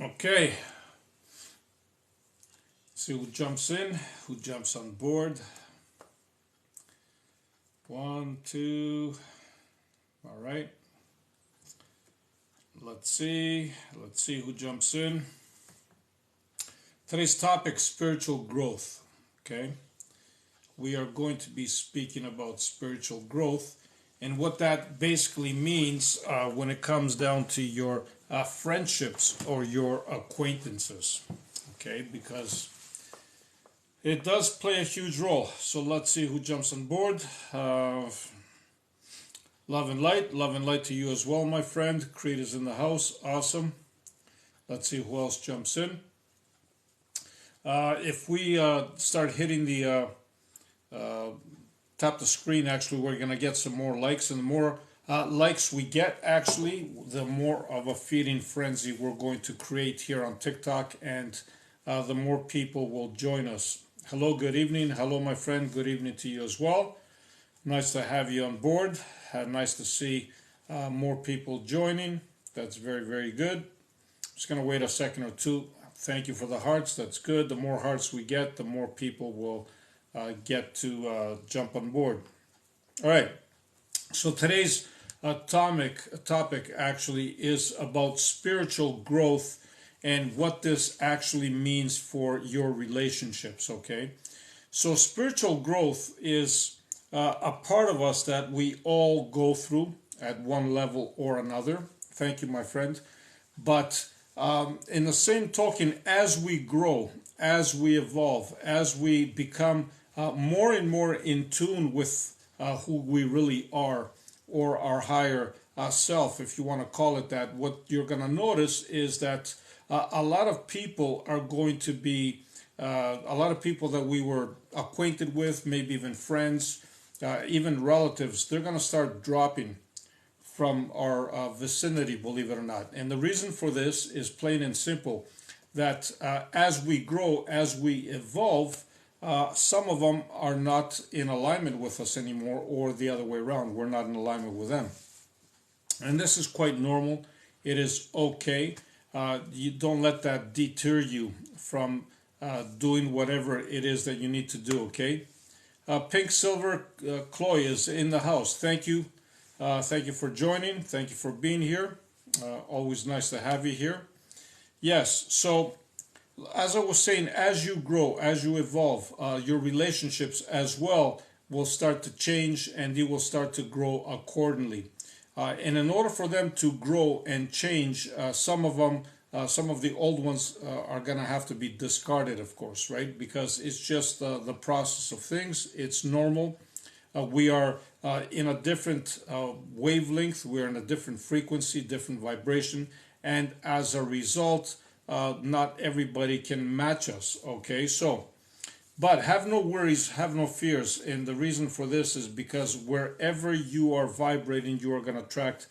Okay, see who jumps in, who jumps on board. One, two. All right. Let's see who jumps in. Today's topic: spiritual growth. Okay, we are going to be speaking about spiritual growth and what that basically means when it comes down to your friendships or your acquaintances. Okay, because it does play a huge role. So let's see who jumps on board. Love and light to you as well, my friend. Creed is in the house. Awesome. Let's see who else jumps in. If we start hitting the tap the screen, actually, we're going to get some more likes. And the more likes we get, actually, the more of a feeding frenzy we're going to create here on TikTok. And the more people will join us. Hello, good evening. Hello, my friend. Good evening to you as well. Nice to have you on board. Nice to see more people joining. That's very, very good. Just going to wait a second or two. Thank you for the hearts. That's good. The more hearts we get, the more people will get to jump on board. All right. So today's topic actually is about spiritual growth and what this actually means for your relationships. Okay. So spiritual growth is a part of us that we all go through at one level or another. Thank you, my friend. But in the same token, as we grow, as we evolve, as we become more and more in tune with who we really are, or our higher self, if you want to call it that, what you're going to notice is that a lot of people are going to be, a lot of people that we were acquainted with, maybe even friends, even relatives, they're going to start dropping from our vicinity, believe it or not. And the reason for this is plain and simple, that as we grow, as we evolve, some of them are not in alignment with us anymore, or the other way around, we're not in alignment with them. And this is quite normal. It is okay. You don't let that deter you from doing whatever it is that you need to do, okay? Pink Silver Chloe is in the house. Thank you. Thank you for joining. Thank you for being here. Always nice to have you here. Yes, so as I was saying, as you grow, as you evolve, your relationships as well will start to change and you will start to grow accordingly. And in order for them to grow and change, some of the old ones are going to have to be discarded, of course, right? Because it's just the process of things. It's normal. We are in a different wavelength. We're in a different frequency, different vibration. And as a result, not everybody can match us, okay? So, but have no worries, have no fears. And the reason for this is because wherever you are vibrating, you are going to attract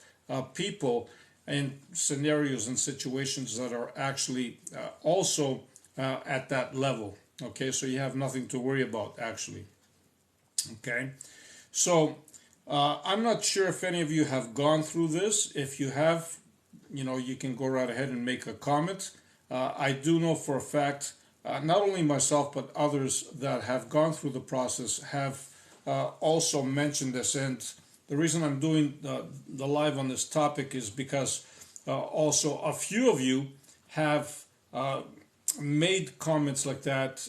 people and scenarios and situations that are actually also at that level. Okay, so you have nothing to worry about, actually. Okay, so I'm not sure if any of you have gone through this. If you have, you can go right ahead and make a comment. I do know for a fact, not only myself, but others that have gone through the process have also mentioned this. And the reason I'm doing the live on this topic is because also a few of you have made comments like that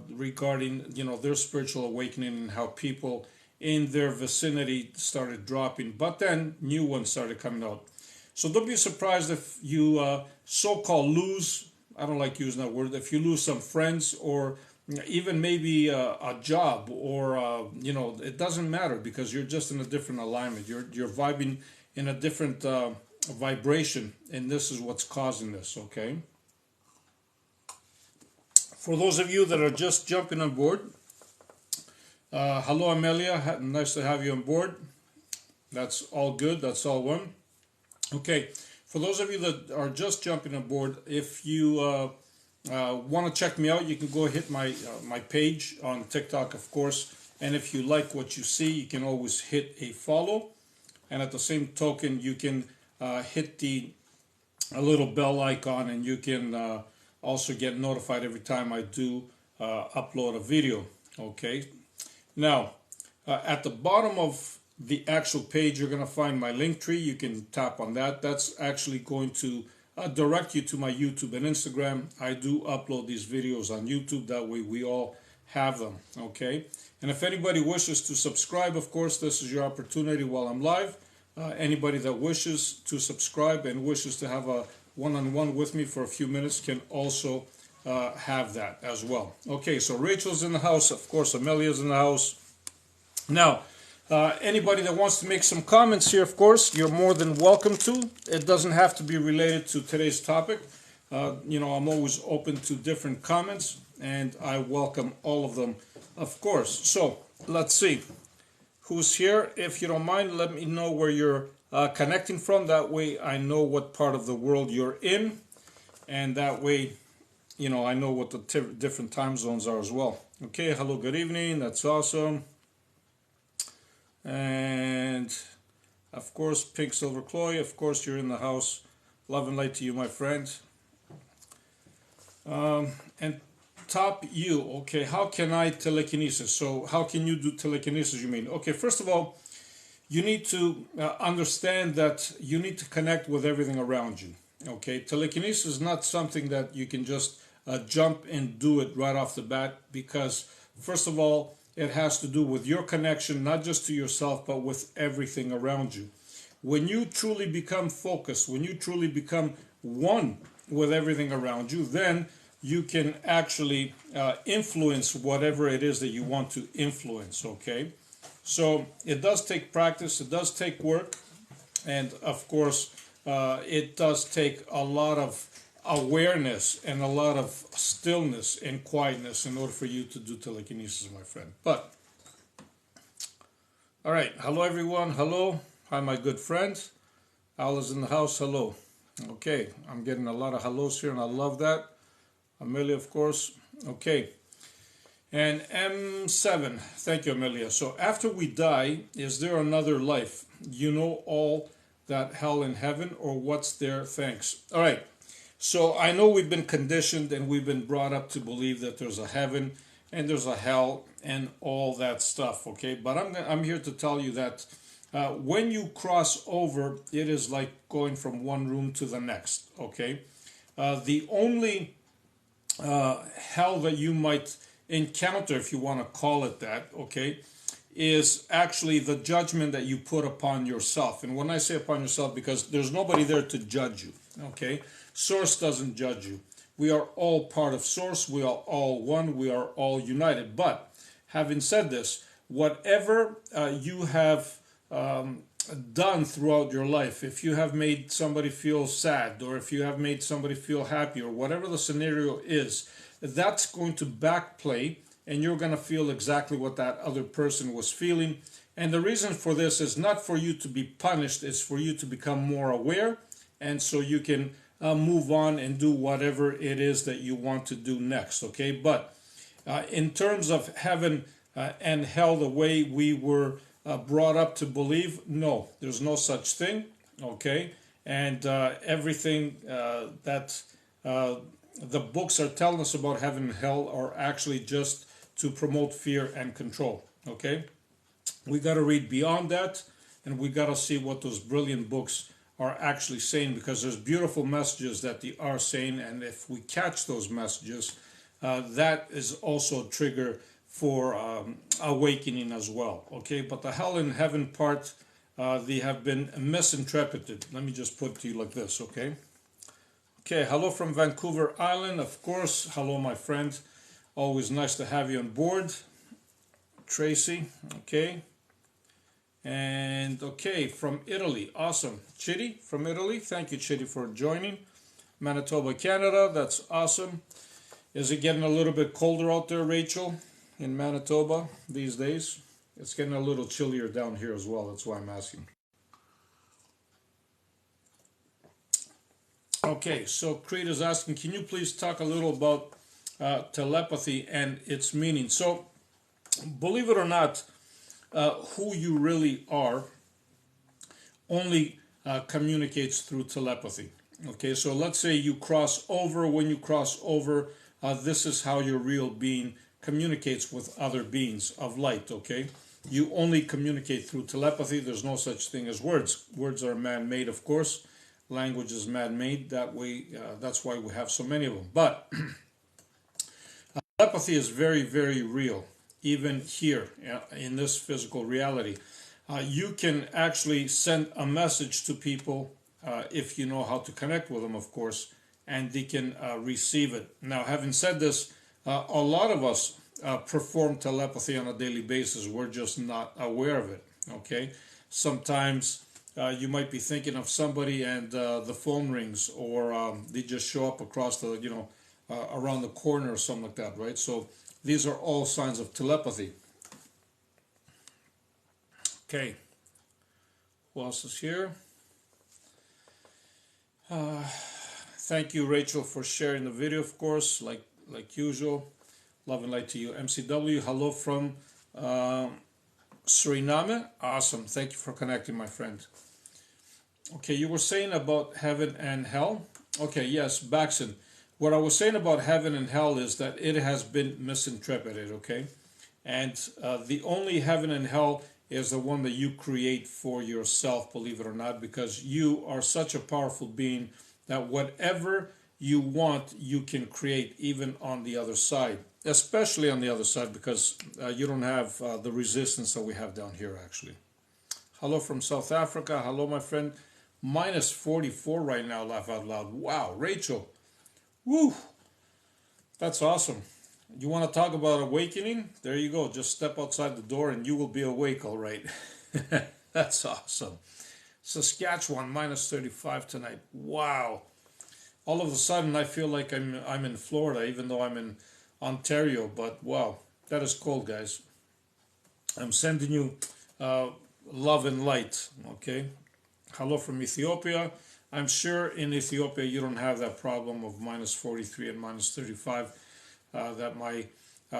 regarding their spiritual awakening and how people in their vicinity started dropping, but then new ones started coming out. So don't be surprised if you so-called lose, I don't like using that word, if you lose some friends or even maybe a job or, it doesn't matter because you're just in a different alignment. You're vibing in a different vibration, and this is what's causing this, okay? For those of you that are just jumping on board, hello Amelia, nice to have you on board. That's all good, that's all one. Okay, for those of you that are just jumping on board, if you want to check me out, you can go hit my page on TikTok, of course. And if you like what you see, you can always hit a follow. And at the same token, you can hit the a little bell icon, and you can also get notified every time I do upload a video. Okay. Now, at the bottom of the actual page, you're going to find my link tree. You can tap on that. That's actually going to direct you to my YouTube and Instagram. I do upload these videos on YouTube. That way we all have them. Okay. And if anybody wishes to subscribe, of course, this is your opportunity while I'm live. Anybody that wishes to subscribe and wishes to have a one-on-one with me for a few minutes can also have that as well. Okay, so Rachel's in the house. Of course, Amelia's in the house. Now, anybody that wants to make some comments here, of course, you're more than welcome to. It doesn't have to be related to today's topic. I'm always open to different comments, and I welcome all of them, of course. So, let's see who's here. If you don't mind, let me know where you're connecting from. That way I know what part of the world you're in, and that way I know what the different time zones are as well. Okay, hello, good evening. That's awesome. And of course, Pink Silver Chloe, of course, you're in the house. Love and light to you, my friend. And Top you, okay, how can I telekinesis? So how can you do telekinesis, you mean? Okay, first of all, you need to understand that you need to connect with everything around you. Okay, telekinesis is not something that you can just jump and do it right off the bat, because first of all, it has to do with your connection, not just to yourself, but with everything around you. When you truly become focused, when you truly become one with everything around you, then you can actually influence whatever it is that you want to influence, okay? So it does take practice, it does take work, and of course, it does take a lot of awareness and a lot of stillness and quietness in order for you to do telekinesis, my friend. But, all right, hello everyone, hello. Hi, my good friend. Al is in the house, hello. Okay, I'm getting a lot of hellos here, and I love that. Amelia, of course. Okay. And M7, thank you, Amelia. So after we die, is there another life? You know all that hell and heaven, or what's there? Thanks. All right. So I know we've been conditioned and we've been brought up to believe that there's a heaven and there's a hell and all that stuff, okay? But I'm here to tell you that when you cross over, it is like going from one room to the next, okay? The only hell that you might encounter, if you want to call it that, okay, is actually the judgment that you put upon yourself. And when I say upon yourself, because there's nobody there to judge you, okay? Source doesn't judge you. We are all part of Source. We are all one. We are all united. But having said this, whatever you have done throughout your life, if you have made somebody feel sad, or if you have made somebody feel happy, or whatever the scenario is, that's going to backplay, and you're going to feel exactly what that other person was feeling. And the reason for this is not for you to be punished, it's for you to become more aware, and so you can move on and do whatever it is that you want to do next, okay? But in terms of heaven and hell, the way we were brought up to believe, no, there's no such thing, okay? And everything that the books are telling us about heaven and hell are actually just to promote fear and control, okay? We got to read beyond that, and we got to see what those brilliant books are actually saying, because there's beautiful messages that they are saying, and if we catch those messages, that is also a trigger for awakening as well, okay? But the hell and heaven part, they have been misinterpreted. Let me just put it to you like this, okay? Okay, hello from Vancouver Island, of course. Hello, my friend. Always nice to have you on board. Tracy, okay. And okay, from Italy, awesome. Chitty from Italy, thank you, Chitty, for joining. Manitoba, Canada, that's awesome. Is it getting a little bit colder out there, Rachel, in Manitoba these days? It's getting a little chillier down here as well, that's why I'm asking. Okay, so Creed is asking, can you please talk a little about telepathy and its meaning? So, believe it or not, who you really are only communicates through telepathy. Okay, so let's say you cross over. When you cross over, this is how your real being communicates with other beings of light. Okay, you only communicate through telepathy. There's no such thing as words. Words are man-made, of course. Language is man-made. That way, that's why we have so many of them. But telepathy is very, very real, even here in this physical reality. You can actually send a message to people if you know how to connect with them, of course, and they can receive it. Now, having said this, a lot of us perform telepathy on a daily basis. We're just not aware of it. Okay, sometimes you might be thinking of somebody and the phone rings, or they just show up across the, around the corner or something like that, right? So these are all signs of telepathy. Okay, who else is here? Thank you, Rachel, for sharing the video, of course, like usual. Love and light to you. MCW, hello from Suriname. Awesome. Thank you for connecting, my friend. Okay, you were saying about heaven and hell. Okay, yes, Baxon. What I was saying about heaven and hell is that it has been misinterpreted, okay? And the only heaven and hell is the one that you create for yourself, believe it or not, because you are such a powerful being that whatever you want, you can create even on the other side, especially on the other side, because you don't have the resistance that we have down here, actually. Hello from South Africa. Hello, my friend. Minus 44 right now, laugh out loud. Wow, Rachel. Woo! That's awesome. You want to talk about awakening? There you go. Just step outside the door and you will be awake, all right. That's awesome. Saskatchewan, minus 35 tonight. Wow. All of a sudden, I feel like I'm in Florida, even though I'm in Ontario. But wow, that is cold, guys. I'm sending you love and light, okay? Hello from Ethiopia. I'm sure in Ethiopia you don't have that problem of minus 43 and minus 35 that my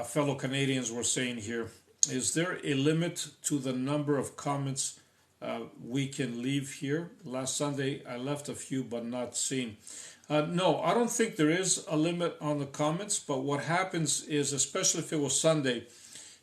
fellow Canadians were saying here. Is there a limit to the number of comments we can leave here? Last Sunday I left a few but not seen. No, I don't think there is a limit on the comments, but what happens is, especially if it was Sunday,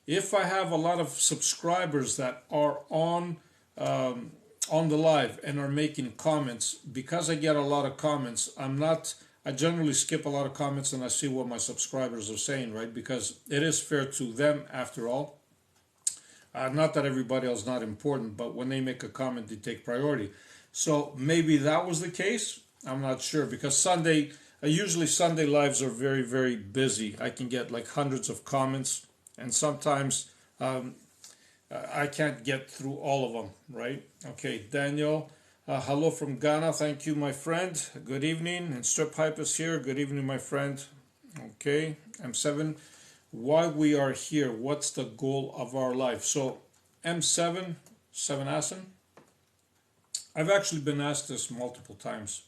if I have a lot of subscribers that are on the live and are making comments, because I get a lot of comments, I generally skip a lot of comments and I see what my subscribers are saying, right? Because it is fair to them after all. Not that everybody else is not important, but when they make a comment, they take priority. So maybe that was the case. I'm not sure, because usually Sunday lives are very, very busy. I can get like hundreds of comments, and sometimes I can't get through all of them, right? Okay, Daniel, hello from Ghana. Thank you, my friend. Good evening. And Strip Hype is here. Good evening, my friend. Okay, M7. Why we are here? What's the goal of our life? So, M7, 7 I've actually been asked this multiple times,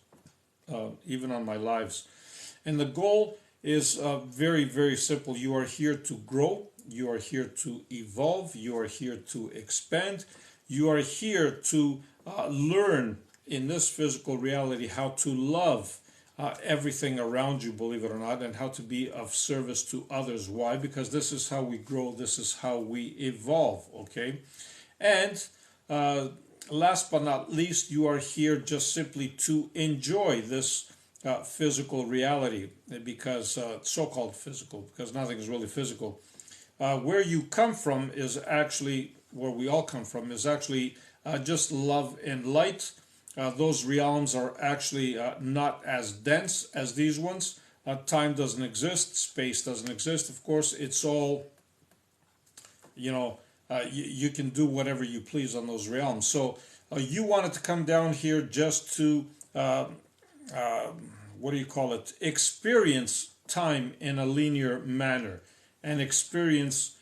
even on my lives. And the goal is very, very simple. You are here to grow. You are here to evolve. You are here to expand. You are here to learn in this physical reality how to love everything around you, believe it or not, and how to be of service to others. Why? Because this is how we grow. This is how we evolve, okay? And last but not least, you are here just simply to enjoy this physical reality, because so-called physical, because nothing is really physical. Where you come from is actually, where we all come from, is actually just love and light. Those realms are actually not as dense as these ones. Time doesn't exist, space doesn't exist. Of course, it's all, you can do whatever you please on those realms. So you wanted to come down here just to, experience time in a linear manner, and experience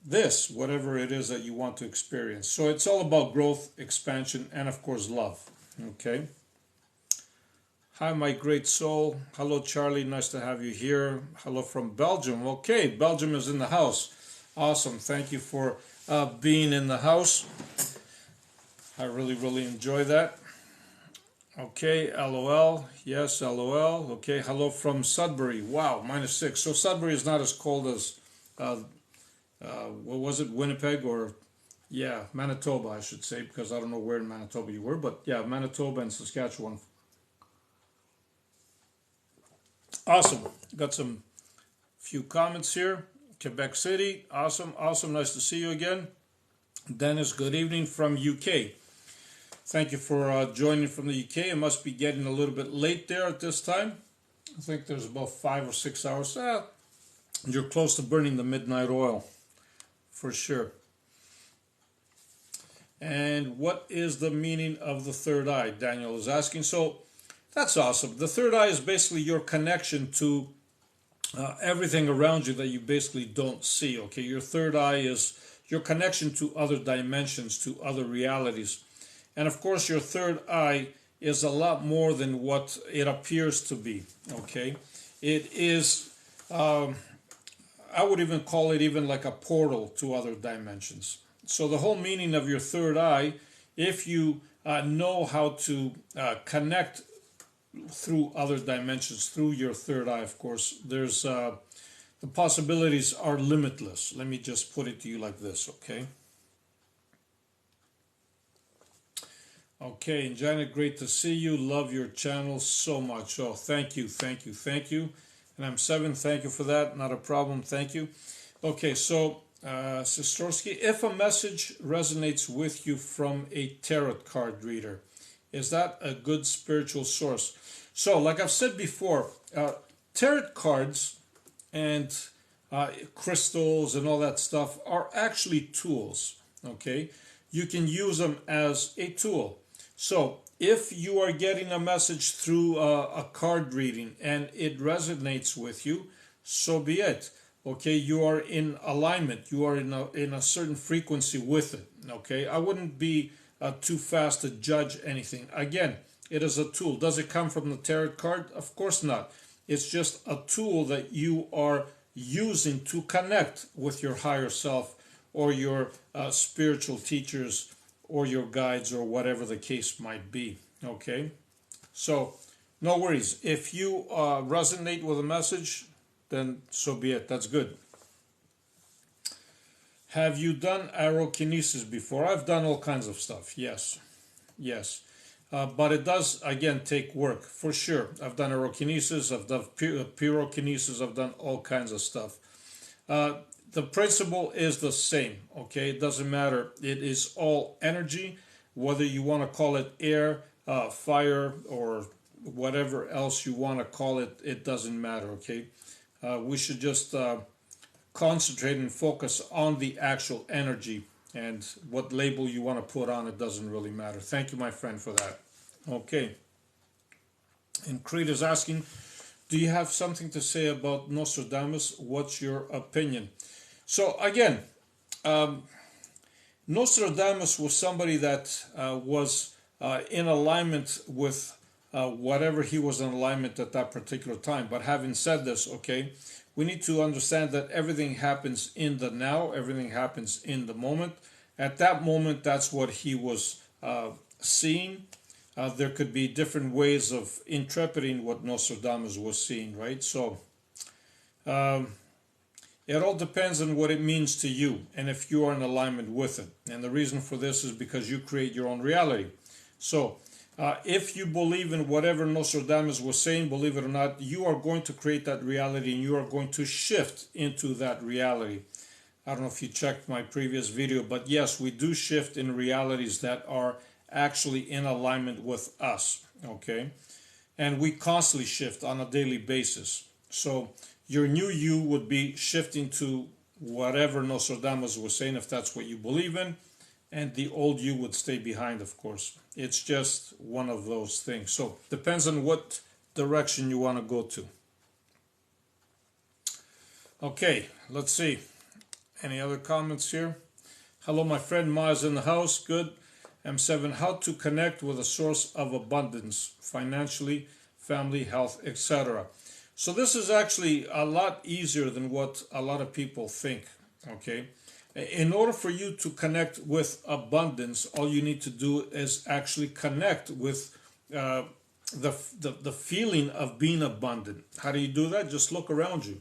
this, whatever it is that you want to experience. So it's all about growth, expansion, and of course love. Okay. Hi, my great soul. Hello, Charlie. Nice to have you here. Hello from Belgium. Okay, Belgium is in the house. Awesome. Thank you for being in the house. I really, really enjoy that. Okay, LOL. Yes, LOL. Okay, hello from Sudbury. Wow, -6. So Sudbury is not as cold as, uh, what was it, Winnipeg or, yeah, Manitoba, I should say, because I don't know where in Manitoba you were, but yeah, Manitoba and Saskatchewan. Awesome. Got some few comments here. Quebec City. Awesome, awesome. Nice to see you again. Dennis, good evening from UK. Thank you for joining from the UK. It must be getting a little bit late there at this time. I think there's about 5 or 6 hours. You're close to burning the midnight oil, for sure. And what is the meaning of the third eye? Daniel is asking. So that's awesome. The third eye is basically your connection to everything around you that you basically don't see. Okay, your third eye is your connection to other dimensions, to other realities. And of course, your third eye is a lot more than what it appears to be. Okay, it is. I would even call it even like a portal to other dimensions. So the whole meaning of your third eye, if you know how to connect through other dimensions, through your third eye, of course, there's the possibilities are limitless. Let me just put it to you like this, okay? Okay, and Janet, great to see you. Love your channel so much. Oh, thank you, thank you, thank you. And I'm 7, thank you for that. Not a problem, thank you. Okay, so, Sistorsky, if a message resonates with you from a tarot card reader, is that a good spiritual source? So, like I've said before, tarot cards and crystals and all that stuff are actually tools, okay? You can use them as a tool. So if you are getting a message through a card reading and it resonates with you, so be it. Okay, you are in alignment. You are in a certain frequency with it. Okay, I wouldn't be too fast to judge anything. Again, it is a tool. Does it come from the tarot card? Of course not. It's just a tool that you are using to connect with your higher self or your spiritual teachers or your guides or whatever the case might be. Okay, so no worries. If you resonate with a message, then so be it. That's good. Have you done aerokinesis before? I've done all kinds of stuff. Yes, yes. But it does, again, take work, for sure. I've done aerokinesis, I've done pyrokinesis, I've done all kinds of stuff. The principle is the same, okay? It doesn't matter. It is all energy, whether you want to call it air, fire, or whatever else you want to call it, it doesn't matter, okay? We should just concentrate and focus on the actual energy, and what label you want to put on it doesn't really matter. Thank you, my friend, for that. Okay. And Creed is asking, do you have something to say about Nostradamus? What's your opinion? So again, Nostradamus was somebody that was in alignment with whatever he was in alignment at that particular time. But having said this, okay, we need to understand that everything happens in the now, everything happens in the moment. At that moment, that's what he was seeing. There could be different ways of interpreting what Nostradamus was seeing, right? So it all depends on what it means to you and if you are in alignment with it. And the reason for this is because you create your own reality. So if you believe in whatever Nostradamus was saying, believe it or not, you are going to create that reality and you are going to shift into that reality. I don't know if you checked my previous video, but yes, we do shift in realities that are actually in alignment with us, okay? And we constantly shift on a daily basis. So your new you would be shifting to whatever Nostradamus was saying, if that's what you believe in, and the old you would stay behind, of course. It's just one of those things. So depends on what direction you want to go to. Okay, let's see. Any other comments here? Hello, my friend Maz in the house. Good. M7, how to connect with a source of abundance, financially, family, health, etc. So this is actually a lot easier than what a lot of people think, okay? In order for you to connect with abundance, all you need to do is actually connect with uh, the feeling of being abundant. How do you do that? Just look around you.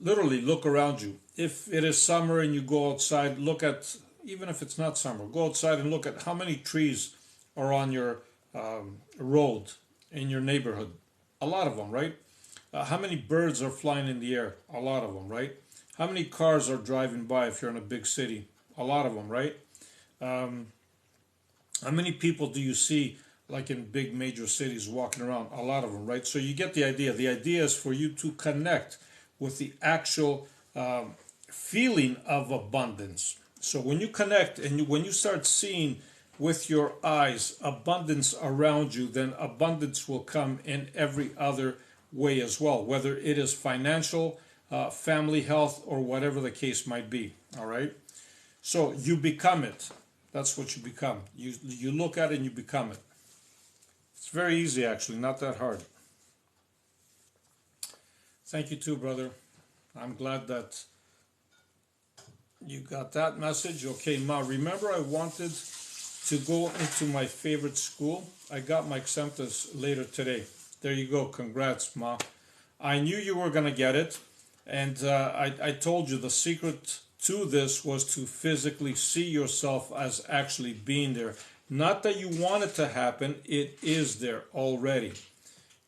Literally look around you. If it is summer and you go outside, look at, even if it's not summer, go outside and look at how many trees are on your road in your neighborhood. A lot of them, right? How many birds are flying in the air? A lot of them, right? How many cars are driving by if you're in a big city? A lot of them, right? Um, how many people do you see like in big major cities walking around? A lot of them, right? So you get the idea. The idea is for you to connect with the actual feeling of abundance. So when you connect and when you start seeing with your eyes abundance around you, then abundance will come in every other way as well, whether it is financial, family health, or whatever the case might be. All right. So you become it. That's what you become. You look at it and you become it. It's very easy, actually, not that hard. Thank you too, brother. I'm glad that you got that message. Okay, Ma, remember I wanted to go into my favorite school. I got my exemptas later today. There you go. Congrats, Ma. I knew you were going to get it. And I told you the secret to this was to physically see yourself as actually being there. Not that you want it to happen, it is there already.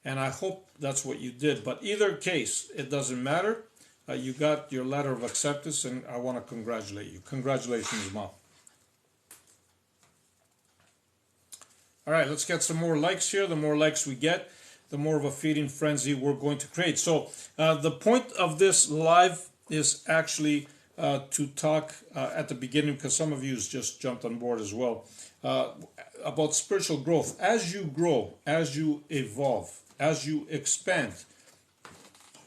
And I hope that's what you did. But either case, it doesn't matter. You got your letter of acceptance, and I want to congratulate you. Congratulations, Mom. All right, let's get some more likes here. The more likes we get, the more of a feeding frenzy we're going to create. So the point of this live is actually to talk at the beginning, because some of you just jumped on board as well, about spiritual growth. As you grow, as you evolve, as you expand,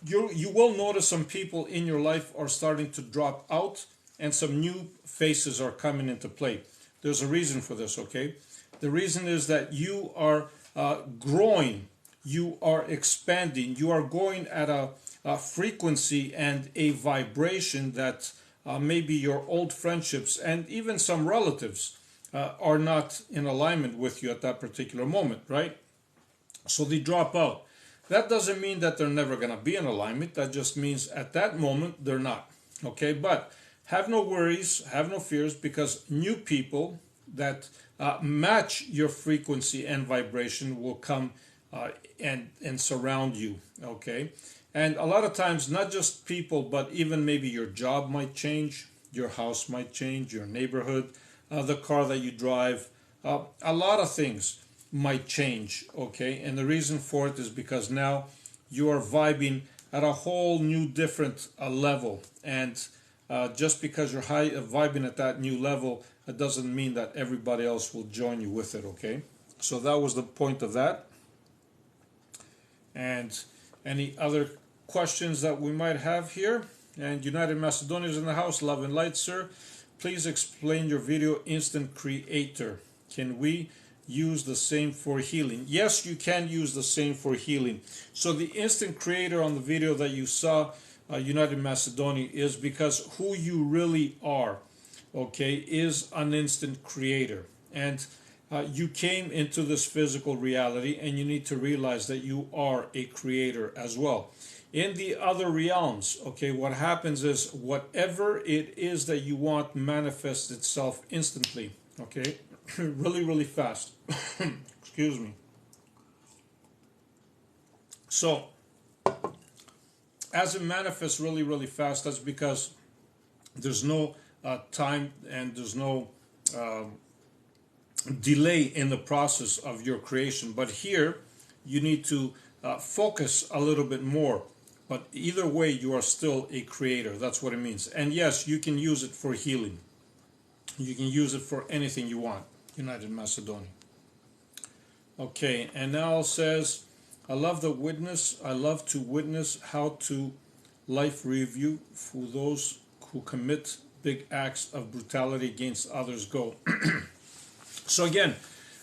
you will notice some people in your life are starting to drop out and some new faces are coming into play. There's a reason for this, okay? The reason is that you are growing, you are expanding, you are going at a frequency and a vibration that maybe your old friendships and even some relatives are not in alignment with you at that particular moment, right? So they drop out. That doesn't mean that they're never going to be in alignment. That just means at that moment they're not. Okay, but have no worries, have no fears, because new people that match your frequency and vibration will come and surround you. Okay, and a lot of times, not just people, but even maybe your job might change, your house might change, your neighborhood, the car that you drive, a lot of things might change, okay? And the reason for it is because now you are vibing at a whole new different level. And just because you're vibing at that new level, it doesn't mean that everybody else will join you with it, okay? So that was the point of that. And any other questions that we might have here? And United Macedonians in the house, love and light, sir. Please explain your video instant creator. Can we use the same for healing? Yes, you can use the same for healing. So the instant creator on the video that you saw, United Macedonia, is because who you really are, okay, is an instant creator. And you came into this physical reality and you need to realize that you are a creator as well. In the other realms, okay, what happens is whatever it is that you want manifests itself instantly, okay? Really, really fast. Excuse me. So, as it manifests really, really fast, that's because there's no time and there's no delay in the process of your creation. But here, you need to focus a little bit more. But either way, you are still a creator. That's what it means. And yes, you can use it for healing. You can use it for anything you want. United Macedonia. Okay, and now it says, I love to witness how to life review for those who commit big acts of brutality against others go. So again,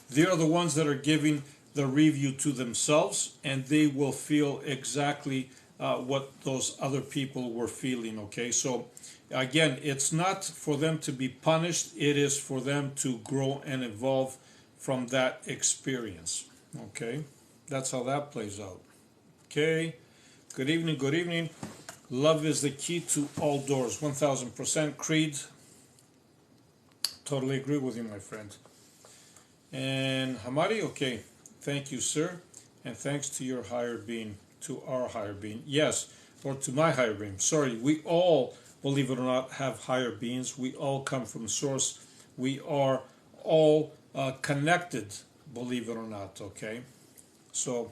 they are the ones that are giving the review to themselves, and they will feel exactly what those other people were feeling, okay? So again, it's not for them to be punished, it is for them to grow and evolve from that experience. Okay, that's how that plays out. Okay, good evening, good evening. Love is the key to all doors. 1000% Creed. Totally agree with you, my friend. And Hamadi, okay, thank you, sir. And thanks to your higher being, to our higher being. Yes, or to my higher being. Sorry, we all, believe it or not, have higher beings. We all come from source. We are all connected, believe it or not, okay? So,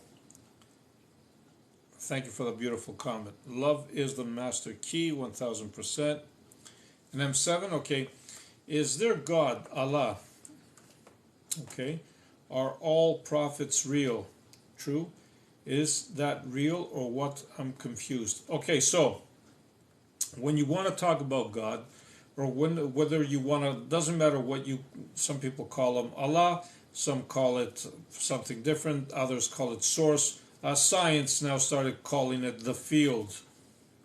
thank you for the beautiful comment. Love is the master key, 1000%. And M7, okay, is there God, Allah? Okay, are all prophets real? True. Is that real or what? I'm confused. Okay, so when you want to talk about God, or whether you want to, doesn't matter what you, some people call him Allah, some call it something different, others call it source. Science now started calling it the field.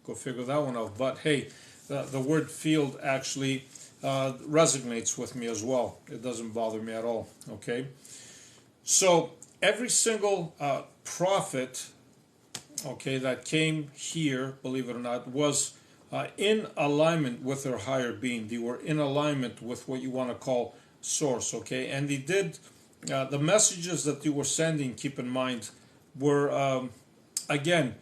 Go figure that one out. But hey, the word field actually resonates with me as well. It doesn't bother me at all. Okay, so every single prophet, okay, that came here, believe it or not, was in alignment with their higher being. They were in alignment with what you want to call source. Okay, and they did the messages that they were sending. Keep in mind, were again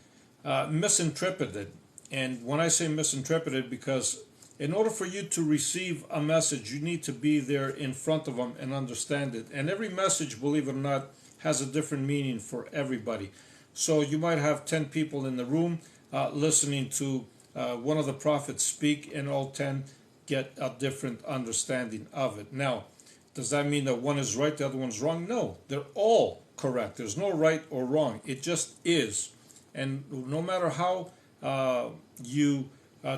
misinterpreted. And when I say misinterpreted, because in order for you to receive a message, you need to be there in front of them and understand it. And every message, believe it or not, has a different meaning for everybody. So you might have 10 people in the room listening to one of the prophets speak, and all 10 get a different understanding of it. Now, does that mean that one is right, the other one's wrong? No, they're all correct. There's no right or wrong. It just is. And no matter how you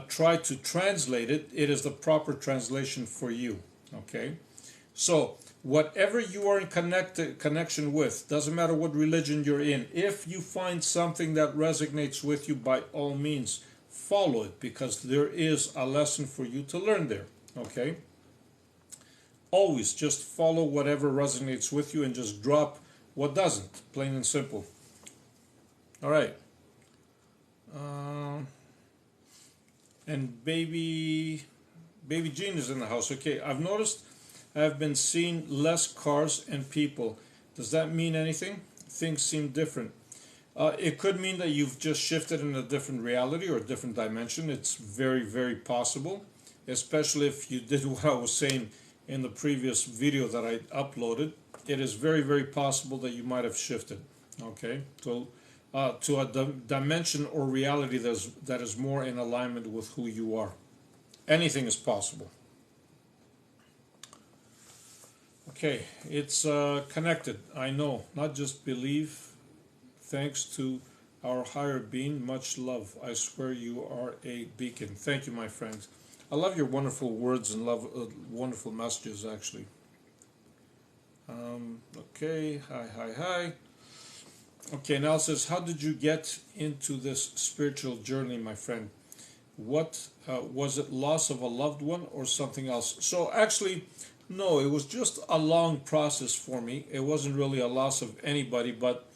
try to translate it, it is the proper translation for you. Okay? So, whatever you are in connection with, doesn't matter what religion you're in, if you find something that resonates with you, by all means, follow it, because there is a lesson for you to learn there. Okay? Always just follow whatever resonates with you and just drop what doesn't, plain and simple. All right. And baby Jean is in the house. Okay, I've noticed I've been seeing less cars and people. Does that mean anything? Things seem different. It could mean that you've just shifted in a different reality or a different dimension. It's very, very possible, especially if you did what I was saying in the previous video that I uploaded. It is very, very possible that you might have shifted. Okay, so to a dimension or reality that is more in alignment with who you are. Anything is possible. Okay, it's connected. I know. Not just believe. Thanks to our higher being, much love. I swear you are a beacon. Thank you, my friend. I love your wonderful words and love wonderful messages, actually. Okay, hi. Okay, now it says, how did you get into this spiritual journey, my friend? What was it, loss of a loved one or something else? So actually, no, it was just a long process for me. It wasn't really a loss of anybody, but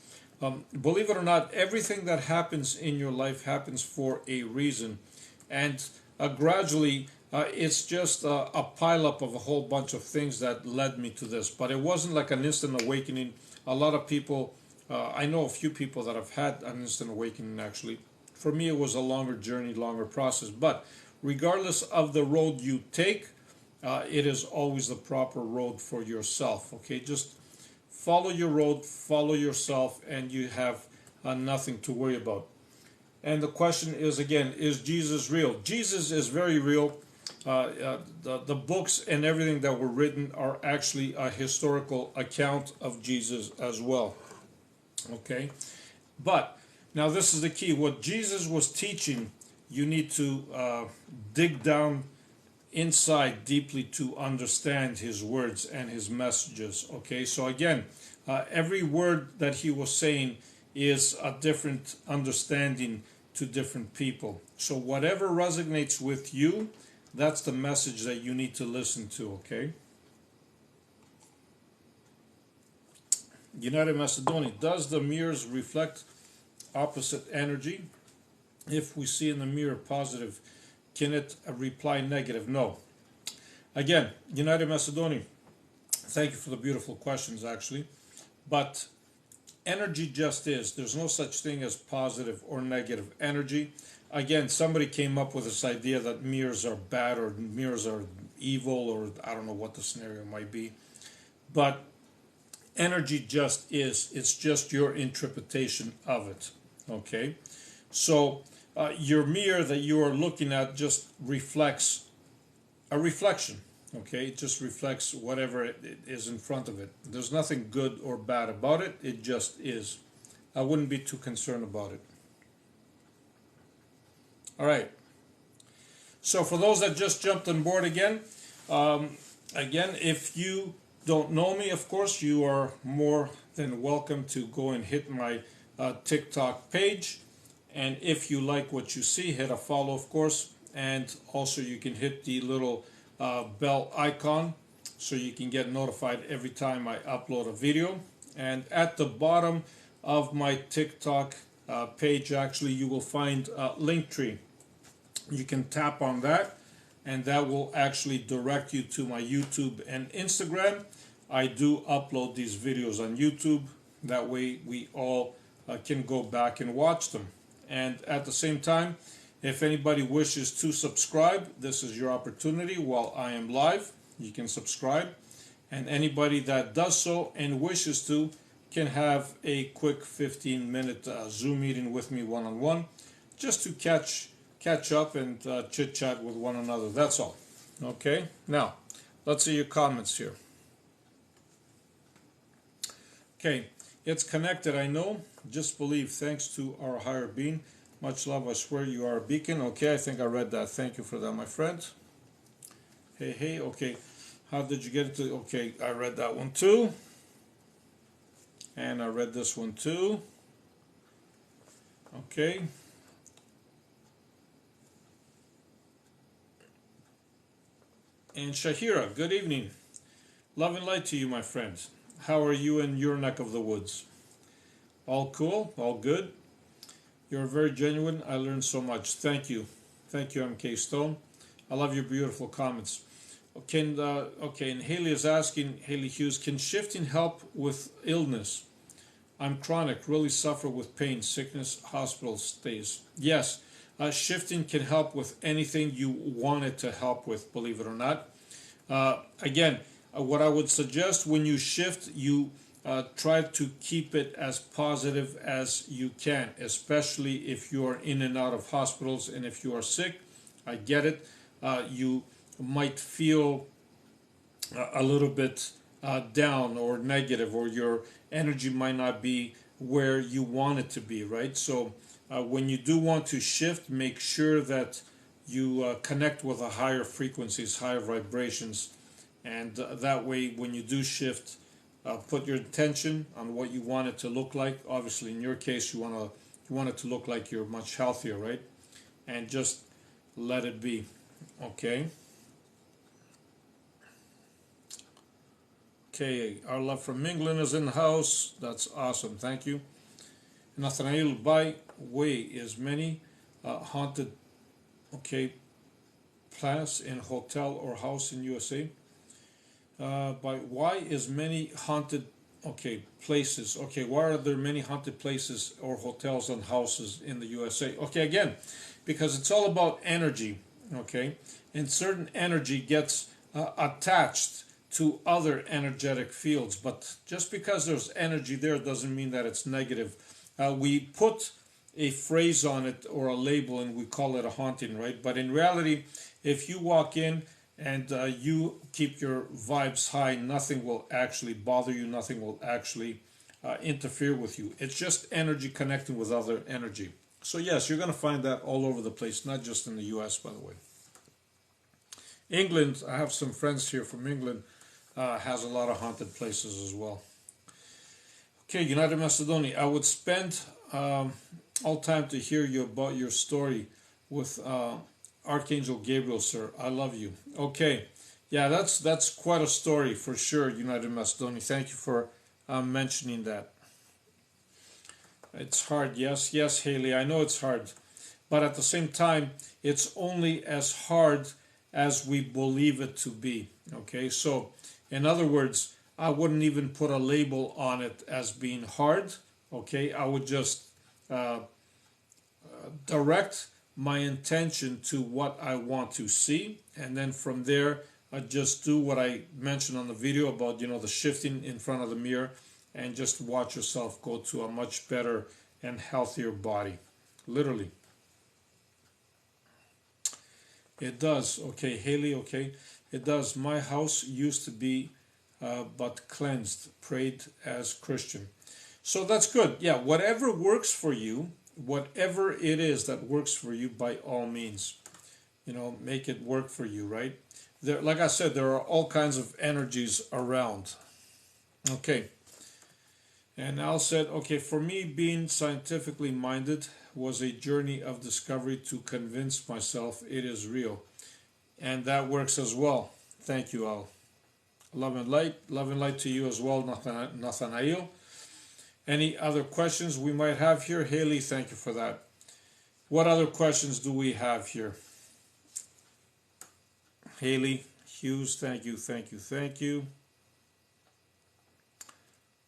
believe it or not, everything that happens in your life happens for a reason. And gradually, it's just a pileup of a whole bunch of things that led me to this. But it wasn't like an instant awakening. A lot of people, I know a few people that have had an instant awakening actually. For me, it was a longer journey, longer process. But regardless of the road you take, it is always the proper road for yourself. Okay, just follow your road, follow yourself, and you have nothing to worry about. And the question is again, is Jesus real? Jesus is very real. The books and everything that were written are actually a historical account of Jesus as well. Okay, but now this is the key. What Jesus was teaching, you need to dig down inside deeply to understand his words and his messages. Okay, so again, every word that he was saying is a different understanding to different people. So whatever resonates with you, that's the message that you need to listen to. Okay. United Macedonia, does the mirrors reflect opposite energy? If we see in the mirror positive, can it reply negative? No. Again, United Macedonia, thank you for the beautiful questions, actually. But energy just is. There's no such thing as positive or negative energy. Again, somebody came up with this idea that mirrors are bad or mirrors are evil, or I don't know what the scenario might be. But energy just is. It's just your interpretation of it. Okay? So your mirror that you are looking at just reflects a reflection. Okay, it just reflects whatever it is in front of it. There's nothing good or bad about it. It just is. I wouldn't be too concerned about it. All right. So for those that just jumped on board again, if you don't know me, of course, you are more than welcome to go and hit my TikTok page. And if you like what you see, hit a follow, of course. And also you can hit the little bell icon so you can get notified every time I upload a video. And at the bottom of my TikTok page, actually, you will find a Linktree. You can tap on that, and that will actually direct you to my YouTube and Instagram. I do upload these videos on YouTube. That way we all can go back and watch them. And at the same time, if anybody wishes to subscribe, this is your opportunity while I am live. You can subscribe. And anybody that does so and wishes to can have a quick 15-minute Zoom meeting with me one-on-one, just to catch up and chit-chat with one another. That's all. Okay? Now, let's see your comments here. Okay, it's connected, I know. Just believe, thanks to our higher being. Much love, I swear you are a beacon. Okay, I think I read that. Thank you for that, my friend. Hey, okay. How did you get it to... Okay, I read that one too. And I read this one too. Okay. And Shahira, good evening. Love and light to you, my friend. How are you in your neck of the woods? All cool? All good? You're very genuine. I learned so much. Thank you. Thank you, MK Stone. I love your beautiful comments. Okay, and Haley is asking, Haley Hughes, can shifting help with illness? I'm chronic, really suffer with pain, sickness, hospital stays. Yes, shifting can help with anything you want it to help with, believe it or not. Again, what I would suggest when you shift, you try to keep it as positive as you can, especially if you are in and out of hospitals and if you are sick. I get it. You might feel a little bit down or negative, or your energy might not be where you want it to be, right? So when you do want to shift, make sure that you connect with the higher frequencies, higher vibrations, and that way when you do shift, put your intention on what you want it to look like. Obviously, in your case, you want it to look like you're much healthier, right? And just let it be. Okay. Okay, our love from England is in the house. That's awesome. Thank you. Nathaniel, by way is many haunted, place in hotel or house in USA. By why is many haunted places? Okay, why are there many haunted places or hotels and houses in the USA? Okay, again, because it's all about energy. Okay, and certain energy gets attached to other energetic fields, but just because there's energy there doesn't mean that it's negative. We put a phrase on it or a label and we call it a haunting, right? But in reality, if you walk in and you keep your vibes high, nothing will actually bother you, nothing will actually interfere with you. It's just energy connecting with other energy. So yes, you're going to find that all over the place, not just in the US, by the way. England, I have some friends here from England, has a lot of haunted places as well. Okay, United Macedonia, I would spend all time to hear you about your story with Archangel Gabriel, sir. I love you. Okay, yeah, that's quite a story for sure, United Macedonia. Thank you for mentioning that. It's hard, yes, yes, Haley, I know it's hard. But at the same time, it's only as hard as we believe it to be. Okay, so in other words, I wouldn't even put a label on it as being hard. Okay, I would just uh, direct my intention to what I want to see, and then from there, I just do what I mentioned on the video about, the shifting in front of the mirror, and just watch yourself go to a much better and healthier body. Literally. It does. Okay, Haley, okay. It does. My house used to be but cleansed, prayed as Christian. So that's good. Yeah, whatever works for you, whatever it is that works for you, by all means, make it work for you, right? There, like I said, there are all kinds of energies around. Okay. And Al said, okay, for me, being scientifically minded was a journey of discovery to convince myself it is real. And that works as well. Thank you, Al. Love and light to you as well, Nathanael. Any other questions we might have here? Haley, thank you for that. What other questions do we have here? Haley, Hughes, thank you, thank you, thank you.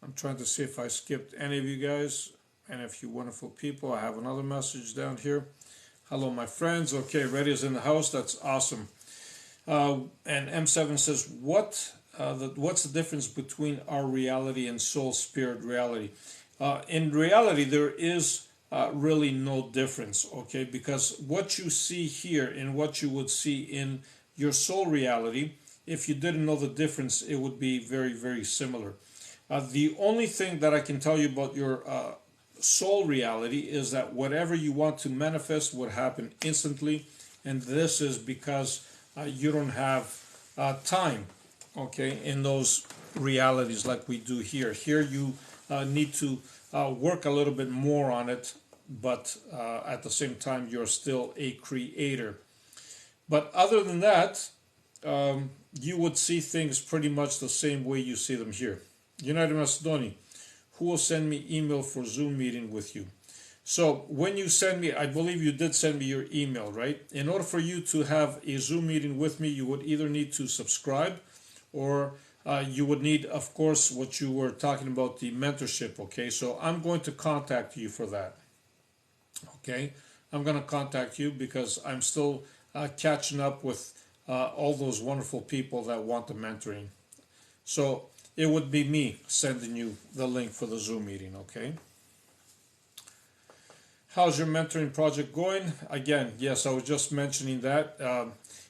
I'm trying to see if I skipped any of you guys and if you wonderful people. I have another message down here. Hello, my friends. Okay, Reddy is in the house. That's awesome. And M7 says, what's the difference between our reality and soul spirit reality? In reality, there is really no difference, okay? Because what you see here and what you would see in your soul reality, if you didn't know the difference, it would be very, very similar. The only thing that I can tell you about your soul reality is that whatever you want to manifest would happen instantly, and this is because you don't have time, okay, in those realities like we do here. Here you need to work a little bit more on it, but at the same time you're still a creator. But other than that, you would see things pretty much the same way you see them here. United Macedonia, who will send me email for Zoom meeting with you? So when you send me, I believe you did send me your email, right? In order for you to have a Zoom meeting with me, you would either need to subscribe or you would need, of course, what you were talking about, the mentorship, okay? So I'm going to contact you for that, okay? I'm going to contact you because I'm still catching up with all those wonderful people that want the mentoring. So it would be me sending you the link for the Zoom meeting, okay? How's your mentoring project going? Again, yes, I was just mentioning that.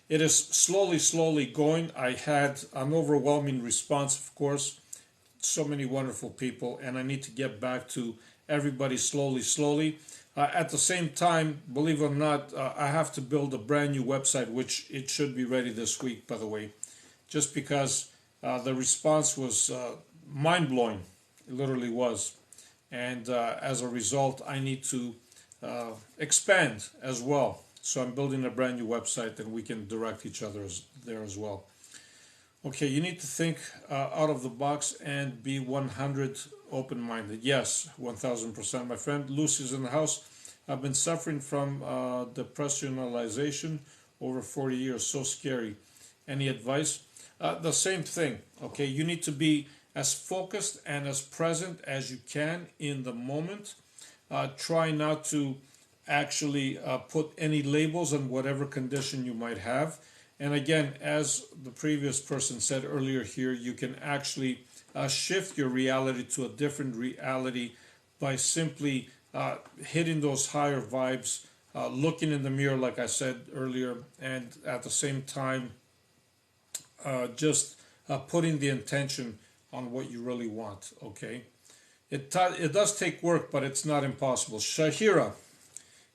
It is slowly going. I had an overwhelming response, of course. So many wonderful people, and I need to get back to everybody slowly. At the same time, believe it or not, I have to build a brand new website, which it should be ready this week, by the way, just because the response was mind-blowing. It literally was. And as a result, I need to expand as well. So I'm building a brand new website and we can direct each other there as well. Okay, you need to think out of the box and be 100 open-minded. Yes, 1000%, my friend. Lucy's in the house. I've been suffering from depressionalization over 40 years. So scary. Any advice? The same thing. Okay, you need to be as focused and as present as you can in the moment. Try not to actually put any labels on whatever condition you might have. And again, as the previous person said earlier here, you can actually shift your reality to a different reality by simply hitting those higher vibes, looking in the mirror, like I said earlier, and at the same time, just putting the intention on what you really want, okay? It does take work, but it's not impossible. Shahira,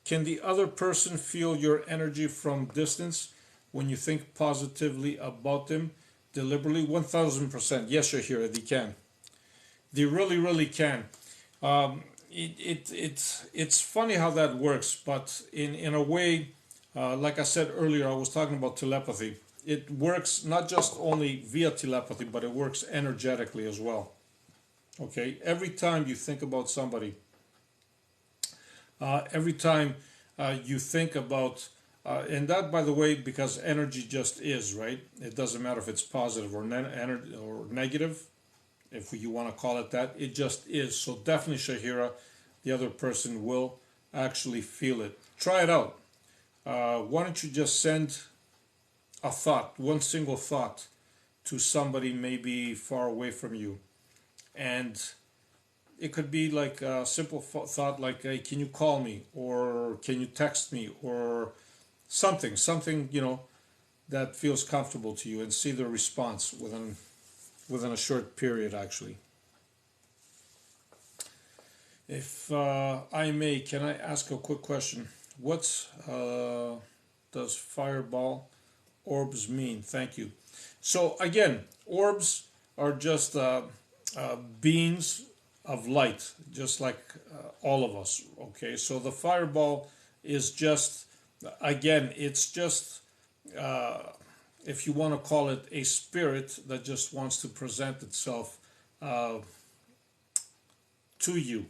can the other person feel your energy from distance when you think positively about them deliberately? 1000%. Yes, Shahira, they can. They really can. It's funny how that works, but in a way, like I said earlier, I was talking about telepathy. It works not just only via telepathy, but it works energetically as well. Okay, every time you think about somebody, every time you think about, and that, by the way, because energy just is, right? It doesn't matter if it's positive or or negative, if you want to call it that. It just is. So definitely, Shahira, the other person will actually feel it. Try it out. Why don't you just send a thought, one single thought, to somebody maybe far away from you, and it could be like a simple thought like, hey, can you call me, or can you text me, or something, that feels comfortable to you, and see the response within a short period, actually. If I may, can I ask a quick question? What does fireball orbs mean? Thank you. So again, orbs are just beings of light, just like all of us. Okay, so the fireball is just, again, it's just, uh, if you want to call it, a spirit that just wants to present itself uh, to you.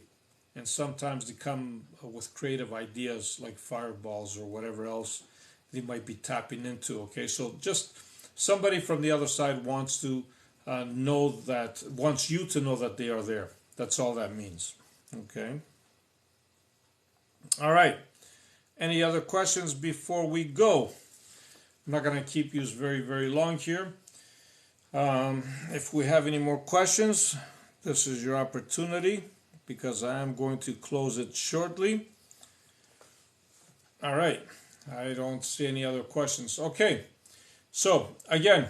And sometimes they come with creative ideas like fireballs or whatever else they might be tapping into. Okay, so just somebody from the other side wants to wants you to know that they are there. That's all that means. Okay. All right. Any other questions before we go? I'm not going to keep you very, very long here. If we have any more questions, this is your opportunity, because I am going to close it shortly. All right. I don't see any other questions. Okay. So, again,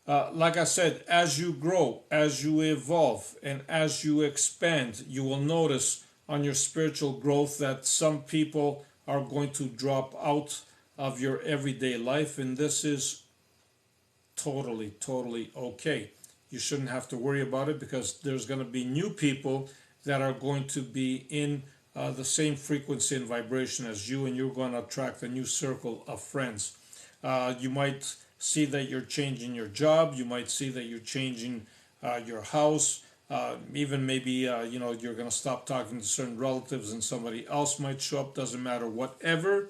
like I said, as you grow, as you evolve, and as you expand, you will notice on your spiritual growth that some people are going to drop out of your everyday life, and this is totally, totally okay. You shouldn't have to worry about it, because there's going to be new people that are going to be in the same frequency and vibration as you, and you're going to attract a new circle of friends. You might see that you're changing your job. You might see that you're changing your house. Even maybe you're going to stop talking to certain relatives, and somebody else might show up. Doesn't matter. Whatever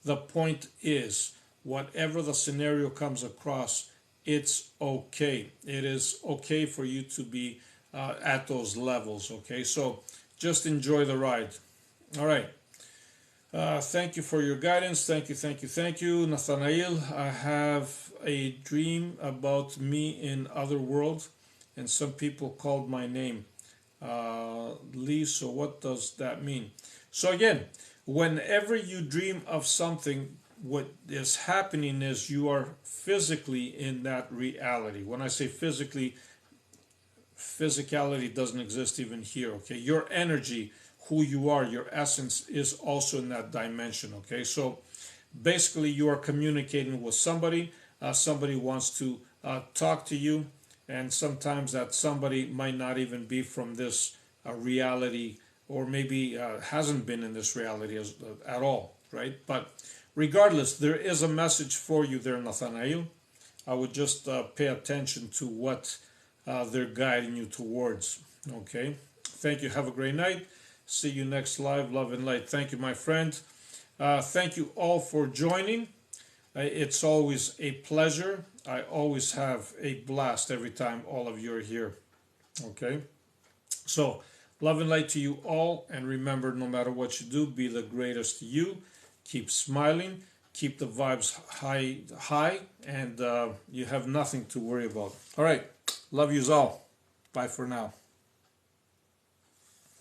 the point is, whatever the scenario comes across, it's okay. It is okay for you to be at those levels. Okay, so just enjoy the ride. All right. Thank you for your guidance. Thank you, thank you, thank you, Nathanael. I have a dream about me in other world, and some people called my name. Lee, so what does that mean? So again, whenever you dream of something, what is happening is you are physically in that reality. When I say physically, physicality doesn't exist even here. Okay, your energy, who you are, your essence is also in that dimension. Okay, so basically you are communicating with somebody. Somebody wants to talk to you, and sometimes that somebody might not even be from this reality, or maybe hasn't been in this reality at all, right? But regardless, there is a message for you there, Nathanael. I would just pay attention to what they're guiding you towards. Okay, thank you. Have a great night. See you next live. Love and light. Thank you, my friend. Thank you all for joining. It's always a pleasure. I always have a blast every time all of you are here. Okay, so love and light to you all, and remember, no matter what you do, be the greatest you. Keep smiling, keep the vibes high, and you have nothing to worry about. All right, love yous all. Bye for now.